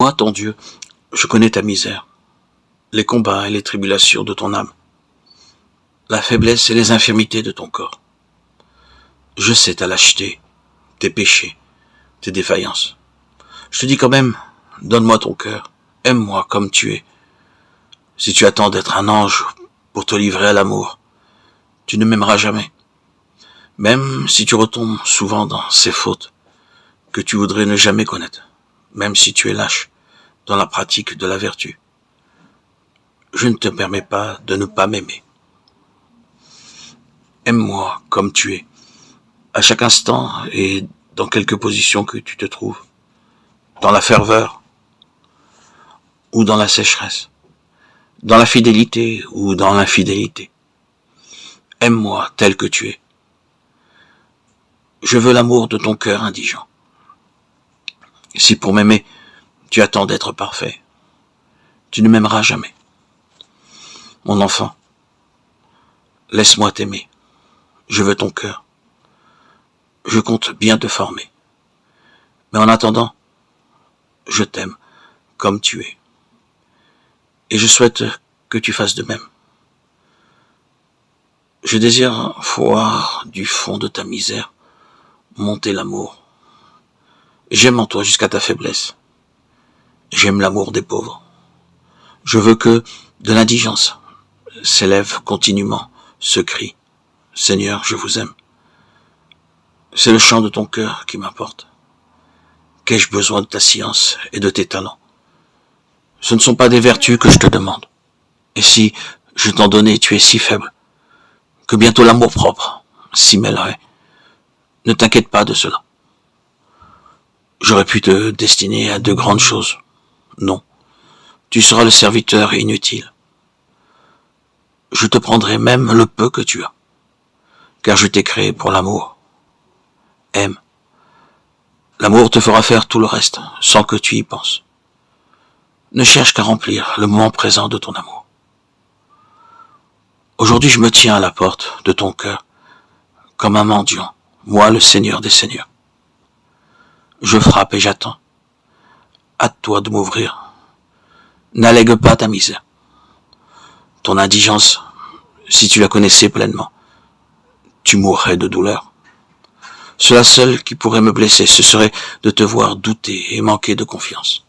Moi, ton Dieu, je connais ta misère, les combats et les tribulations de ton âme, la faiblesse et les infirmités de ton corps. Je sais ta lâcheté, tes péchés, tes défaillances. Je te dis quand même, donne-moi ton cœur, aime-moi comme tu es. Si tu attends d'être un ange pour te livrer à l'amour, tu ne m'aimeras jamais. Même si tu retombes souvent dans ces fautes que tu voudrais ne jamais connaître, même si tu es lâche dans la pratique de la vertu, je ne te permets pas de ne pas m'aimer. Aime-moi comme tu es, à chaque instant et dans quelque position que tu te trouves, dans la ferveur ou dans la sécheresse, dans la fidélité ou dans l'infidélité. Aime-moi tel que tu es. Je veux l'amour de ton cœur indigent. Si pour m'aimer, tu attends d'être parfait, tu ne m'aimeras jamais. Mon enfant, laisse-moi t'aimer. Je veux ton cœur. Je compte bien te former. Mais en attendant, je t'aime comme tu es. Et je souhaite que tu fasses de même. Je désire voir du fond de ta misère monter l'amour. J'aime en toi jusqu'à ta faiblesse. J'aime l'amour des pauvres. Je veux que de l'indigence s'élève continuellement ce cri. Seigneur, je vous aime. C'est le chant de ton cœur qui m'importe. Qu'ai-je besoin de ta science et de tes talents? Ce ne sont pas des vertus que je te demande. Et si je t'en donnais, tu es si faible, que bientôt l'amour-propre s'y mêlerait. Ne t'inquiète pas de cela. J'aurais pu te destiner à de grandes choses. Non, tu seras le serviteur inutile. Je te prendrai même le peu que tu as, car je t'ai créé pour l'amour. Aime. L'amour te fera faire tout le reste, sans que tu y penses. Ne cherche qu'à remplir le moment présent de ton amour. Aujourd'hui, je me tiens à la porte de ton cœur, comme un mendiant, moi le Seigneur des Seigneurs. Je frappe et j'attends. Hâte-toi de m'ouvrir. N'allègue pas ta misère. Ton indigence, si tu la connaissais pleinement, tu mourrais de douleur. Cela seul qui pourrait me blesser, ce serait de te voir douter et manquer de confiance.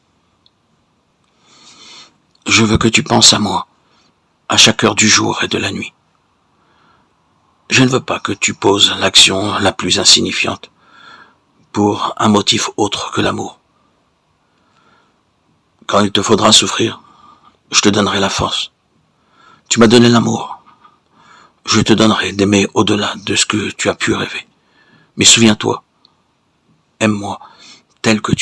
Je veux que tu penses à moi, à chaque heure du jour et de la nuit. Je ne veux pas que tu poses l'action la plus insignifiante pour un motif autre que l'amour. Quand il te faudra souffrir, je te donnerai la force. Tu m'as donné l'amour. Je te donnerai d'aimer au-delà de ce que tu as pu rêver. Mais souviens-toi, aime-moi tel que tu es.